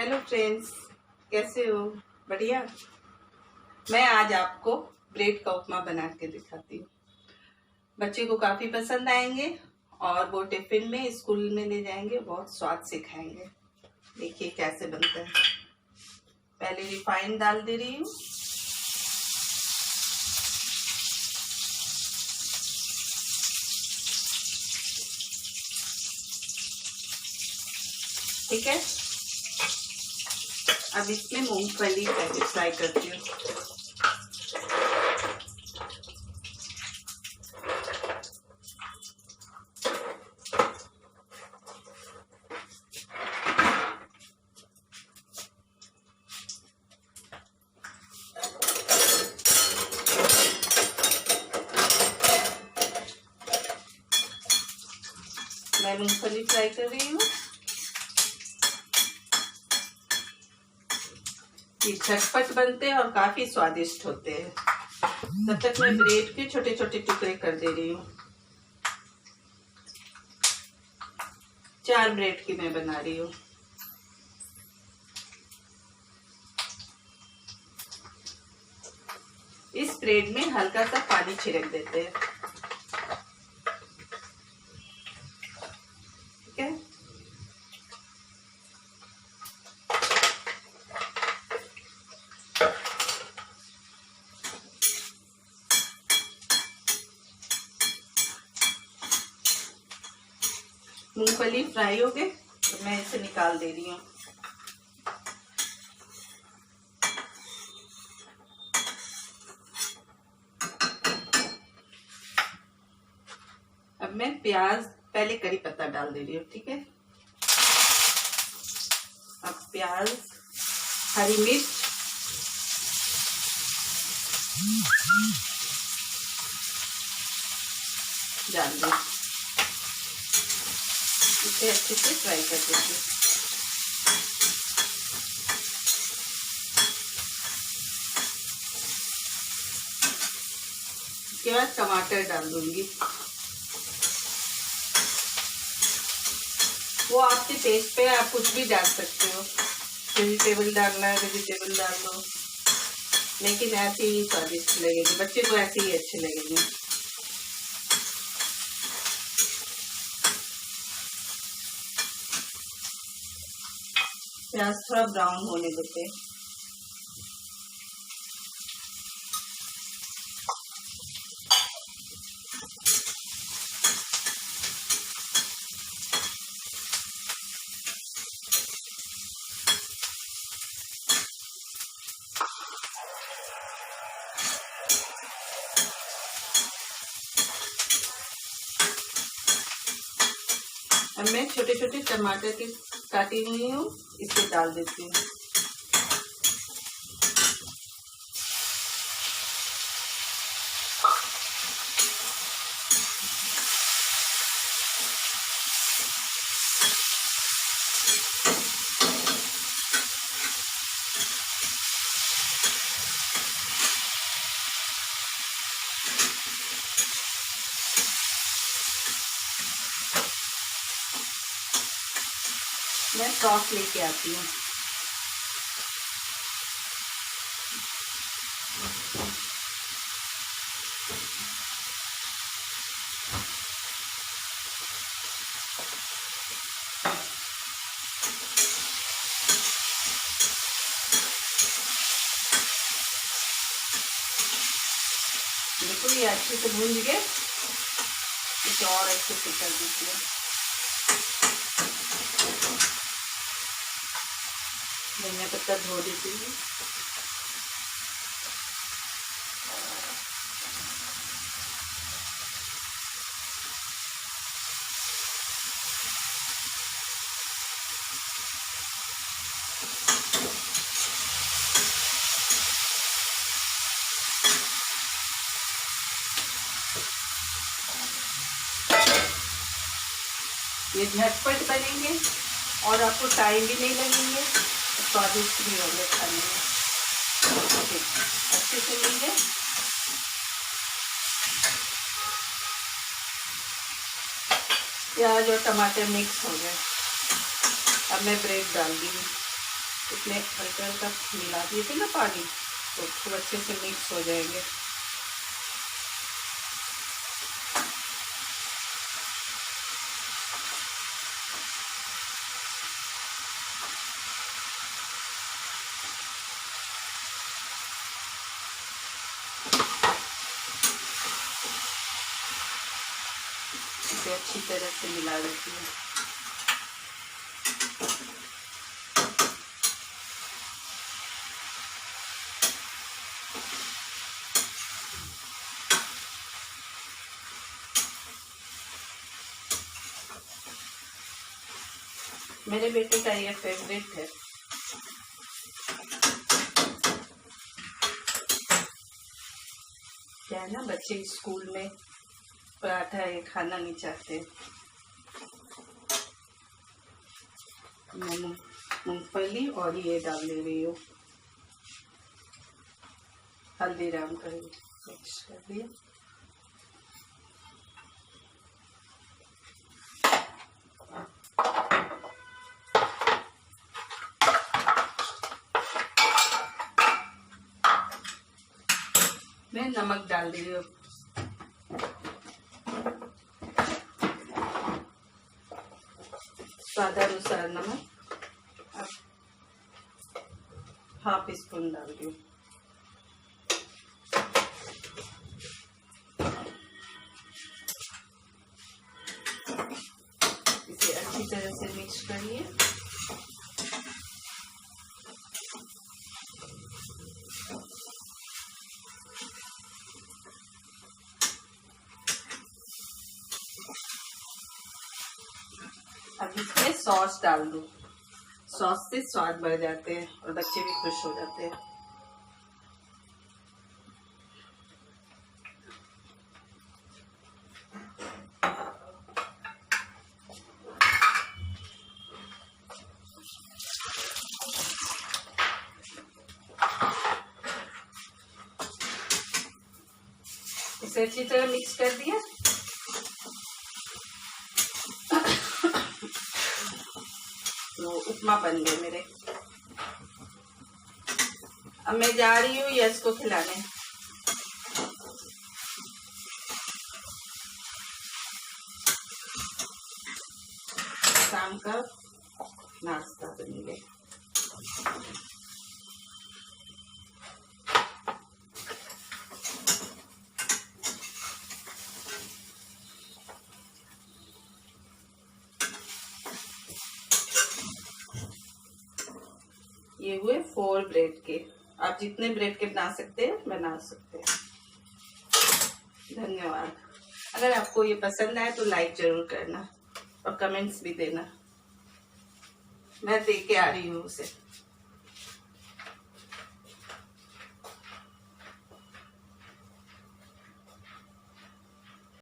Hello friends, कैसे हो? बढ़िया। मैं आज आपको ब्रेड का उपमा बना के दिखाती हूँ। बच्चे को काफी पसंद आएंगे और वो टिफिन में स्कूल में ले जाएंगे, बहुत स्वाद से खाएंगे। देखिए कैसे बनता है। पहले रिफाइंड डाल दे रही हूँ। ठीक है, अब इसमें मूंगफली पहले फ्राई करती हूँ। मैं मूंगफली फ्राई कर रही हूँ। ये झटपट बनते हैं और काफी स्वादिष्ट होते हैं। तब तक मैं ब्रेड के छोटे छोटे टुकड़े कर दे रही हूँ। 4 ब्रेड की मैं बना रही हूँ। इस ब्रेड में हल्का सा पानी छिड़क देते हैं। ठीक है, मूंगफली फ्राई हो गए तो मैं इसे निकाल दे रही हूँ। अब मैं प्याज, पहले करी पत्ता डाल दे रही हूँ। ठीक है, अब प्याज, हरी मिर्च, डाल दो। इसे अच्छे से फ्राई कर देंगे। इसके बाद टमाटर डाल दूंगी। वो आपके टेस्ट पे, आप कुछ भी डाल सकते हो। वेजिटेबल डालना है वेजिटेबल डाल दो, लेकिन ऐसे ही स्वादिष्ट लगेगी, बच्चे को ऐसे ही अच्छे लगेंगे। प्याज थोड़ा ब्राउन होने देते हैं। अब मैं छोटे छोटे टमाटर की काटी हुई हूँ, इसे डाल देती हूँ। मैं सॉस लेके आती हूँ। देखो ये अच्छे से भून गए, इसे और अच्छे से कर दीजिए। धनिया पत्ता धो देती हूँ। ये झटपट बनेंगे और आपको टाइम भी नहीं लगेंगे, स्वादिष्ट भी होंगे खाने में। अच्छे से लेंगे। प्याज और टमाटर मिक्स हो गए। अब मैं ब्रेड डाल दी। इसमें हल्का हल्का मिला दिए थे ना पानी, तो खूब अच्छे से मिक्स हो जाएंगे। इसे अच्छी तरह से मिला देती हूँ। मेरे बेटे का ये फेवरेट है। क्या है ना, बच्चे स्कूल में पराठा ये खाना नहीं चाहते। मैं मूंगफली और ये डाल दे रही हूँ, हल्दीराम का मिक्स कर दिया। मैं नमक डाल दे रही हूँ, स्वादानुसार नमक। हाफ स्पून डाल रही हूँ। इसे अच्छी तरह से मिक्स करिए। अब इसमें सॉस डाल दो। सॉस से स्वाद बढ़ जाते हैं और बच्चे भी खुश हो जाते हैं। इसे अच्छी तरह मिक्स कर दिया। तो उपमा बन गए मेरे। अब मैं जा रही हूँ यश को खिलाने। शाम का नाश्ता बन गए। ये हुए 4 ब्रेड के। आप जितने ब्रेड के बना सकते हैं बना सकते हैं। धन्यवाद। अगर आपको ये पसंद आए तो लाइक जरूर करना और कमेंट्स भी देना। मैं दे के आ रही हूँ उसे।